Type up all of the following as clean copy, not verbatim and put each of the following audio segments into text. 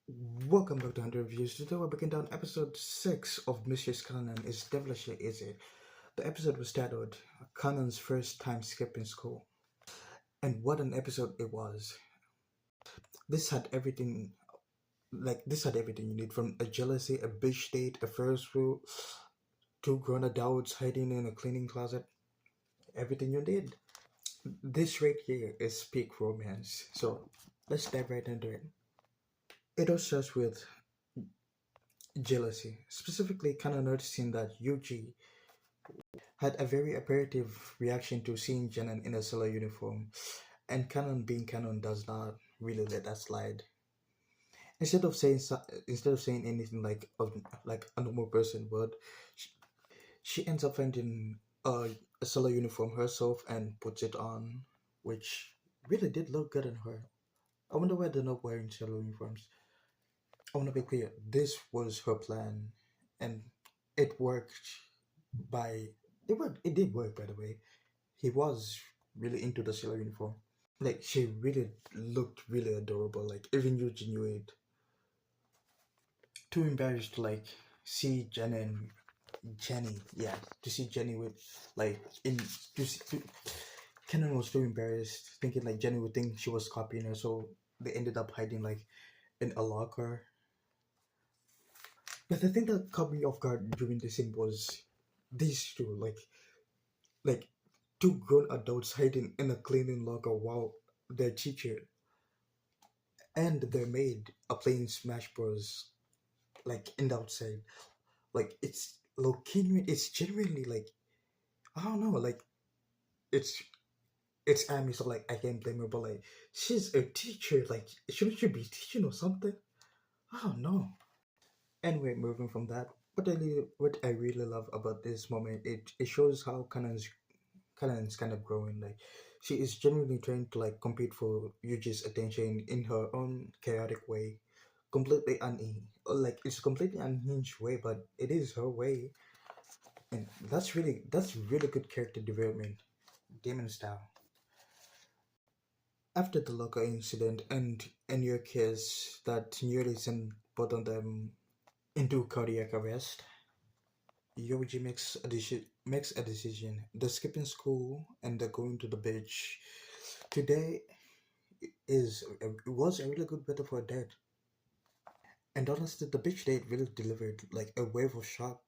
Welcome back to 100 Reviews. Today we're breaking down episode 6 of Mistress Kanan is Devilishly, is it? The episode was titled Kanan's First Time Skipping School. And what an episode it was. This had everything, this had everything you need, from a jealousy, a bitch date, a Ferris wheel, two grown adults hiding in a cleaning closet. Everything you need. This right here is peak romance. So let's dive right into it. It all starts with jealousy, specifically kind of noticing that Yuji had a very appreciative reaction to seeing Janan in a sailor uniform, and Canon being Canon does not really let that slide. Instead of saying anything like a normal person would, she, she ends up finding a sailor uniform herself and puts it on, which really did look good on her. I wonder why they're not wearing sailor uniforms. I want to be clear, this was her plan, and it worked by it did work, by the way. He was really into the sailor uniform. Like, she really looked really adorable. Like, even Yuji knew it. Too embarrassed to see Jenny, yeah, to see Jenny with like in to see, to, Kenan was too embarrassed, thinking like Jenny would think she was copying her, so they ended up hiding like in a locker. But the thing that caught me off guard during the scene was these two, like two grown adults hiding in a cleaning locker while their teacher and their maid are playing Smash Bros. Like in the outside. Like it's genuinely like I don't know, like it's it's Amy, so like I can't blame her, but like she's a teacher, like shouldn't she be teaching or something? I don't know. Anyway, moving from that, what I really love about this moment, it shows how Kanan's kind of growing. Like she is genuinely trying to like compete for Yuji's attention in her own chaotic way, completely like it's a completely unhinged way, but it is her way, and that's really good character development, demon style. After the locker incident and your kiss that nearly sent both of them into cardiac arrest, Yoji makes a decision. The skipping school and the going to the beach today it was a really good weather for a date. And honestly, the beach date really delivered like a wave of shock,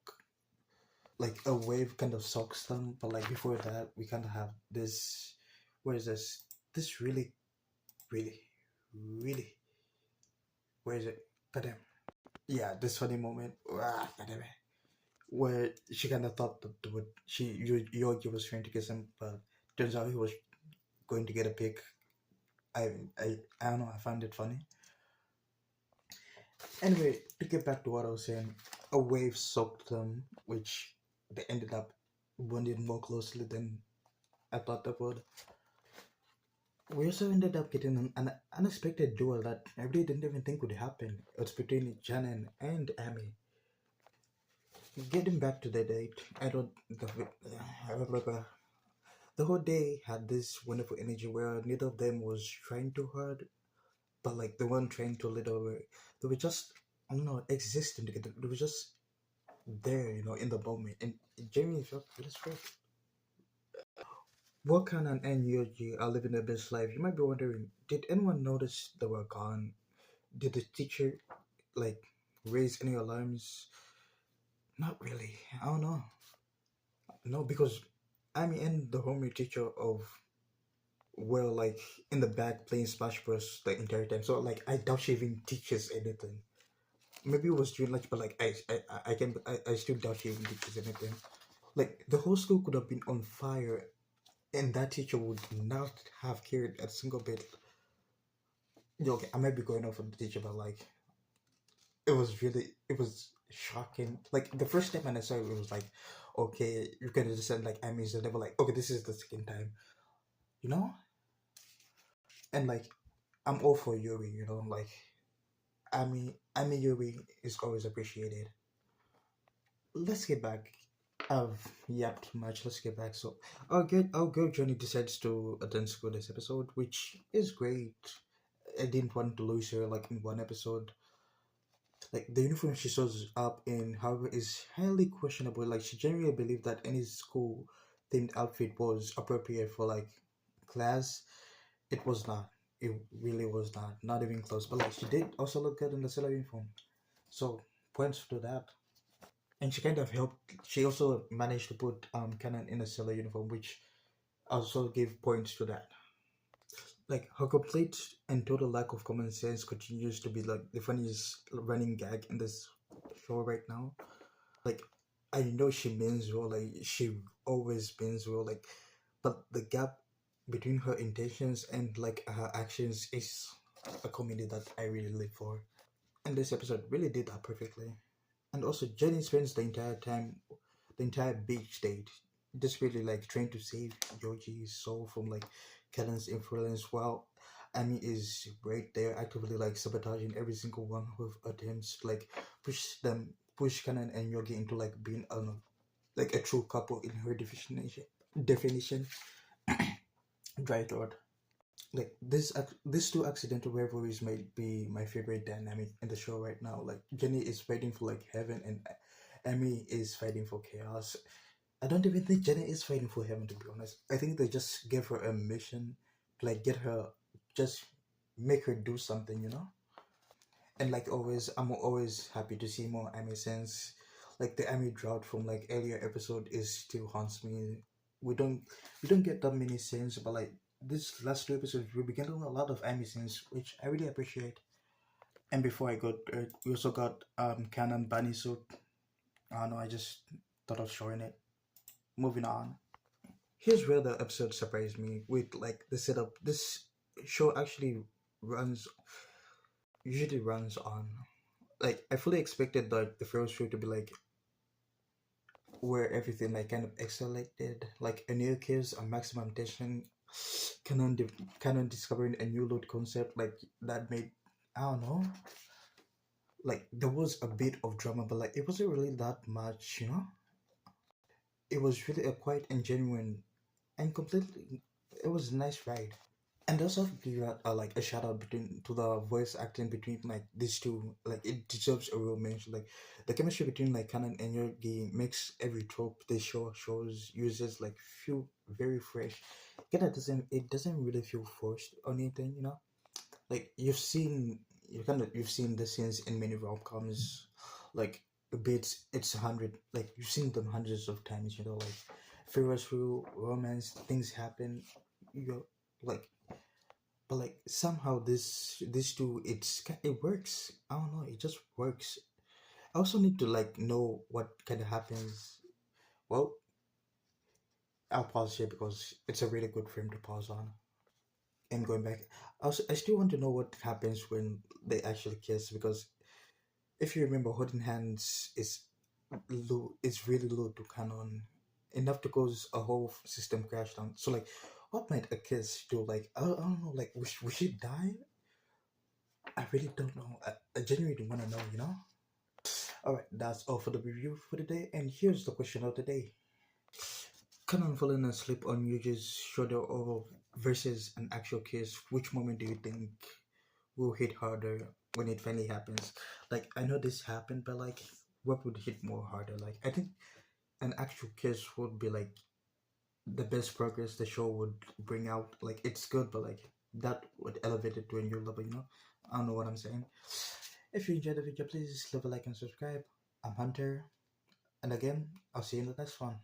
like a wave kind of soaks them. But like before that, we kind of have this. Where is this? This really, really. Where is it? Goddamn. Yeah, this funny moment. Goddamn it. Where she kind of thought that Yogi was trying to kiss him, but turns out he was going to get a pic. I, I don't know. I found it funny. Anyway, to get back to what I was saying, a wave soaked them, which they ended up bonding more closely than I thought they would. We also ended up getting an unexpected duel that I really didn't even think would happen. It's between Janan and Amy. Getting back to the date, the whole day had this wonderful energy where neither of them was trying too hard, but like they weren't trying too little. They were just, I don't know, existing together. They were just there, in the moment, and it genuinely felt really great. Wakanan and Yoji are living their best life. You might be wondering, did anyone notice they were gone? Did the teacher like raise any alarms? Not really. I don't know. No, because I'm in the homie teacher of well, like in the back playing Smash Bros the entire time. So like I doubt she even teaches anything. Maybe it was during lunch, but like I still doubt she even teaches anything. Like the whole school could have been on fire, and that teacher would not have cared a single bit. Yeah, okay, I might be going off on the teacher, but like it was shocking. Like the first time when I saw it, it was like, okay, you can understand like I mean, so they were like, okay, this is the second time, you know, and like I'm all for Yuri, like I mean Yuri is always appreciated. Let's get back. I've yapped too much. Let's get back. So our girl Johnny decides to attend school this episode, which is great. I didn't want to lose her like in one episode. Like the uniform she shows up in, however, is highly questionable. Like she genuinely believed that any school themed outfit was appropriate for like class. It was not. It really was not. Not even close. But like she did also look good in the sailor uniform. So points to that. And she kind of helped. She also managed to put Kanan in a sailor uniform, which also gave points to that. Like her complete and total lack of common sense continues to be like the funniest running gag in this show right now. Like I know she means well, like she always means well, like but the gap between her intentions and like her actions is a comedy that I really live for. And this episode really did that perfectly. And also Jenny spends the entire beach date just really like trying to save Yoji's soul from like Kellen's influence while Amy is right there actively like sabotaging every single one of attempts to like push Kenan and Yogi into like being like a true couple in her definition. Dry thought. Like these two accidental rivalries might be my favorite dynamic in the show right now. Like Jenny is fighting for like heaven and Amy is fighting for chaos. I don't even think Jenny is fighting for heaven, to be honest. I think they just gave her a mission to like get her, just make her do something, you know. And like always, I'm always happy to see more Amy since like the Amy drought from like earlier episode is still haunts me. We don't we don't get that many scenes, but like this last two episodes, we began doing a lot of Amy scenes, which I really appreciate. And before I got, we also got Canon Bunny suit. I don't know, I just thought of showing it. Moving on. Here's where the episode surprised me with like the setup. This show actually runs usually runs on like I fully expected like the first show to be like where everything like kind of accelerated, like a new case, a maximum tension, Canon discovering a new load concept like that made I don't know, like there was a bit of drama, but like it wasn't really that much, you know. It was really a quiet and genuine and completely. It was a nice ride. And also give out like a shout out between to the voice acting between like these two. Like it deserves a real mention. Like the chemistry between like Kanan and Yogi makes every trope the shows uses like feel very fresh. It doesn't really feel forced or anything, you know. Like you've seen the scenes in many rom coms, like bits it's 100 like you've seen them hundreds of times, you know, like Ferris through romance things happen, you know, like but like somehow this two it works. I don't know, it just works. I also need to like know what kind of happens. Well, I'll pause here because it's a really good frame to pause on. And going back, I still want to know what happens when they actually kiss because if you remember, holding hands is low. It's really low to canon, enough to cause a whole system crash down. So like, what might a kiss do? Like I don't know. Like we should die. I really don't know. I genuinely want to know, you know? Alright, that's all for the review for today. And here's the question of the day. Canon falling asleep on Yuji's shoulder or versus an actual kiss, which moment do you think will hit harder when it finally happens? Like, I know this happened, but like, what would hit more harder? Like, I think an actual kiss would be like the best progress the show would bring out. Like, it's good, but like, that would elevate it to a new level, you know? I don't know what I'm saying. If you enjoyed the video, please leave a like and subscribe. I'm Hunter, and again, I'll see you in the next one.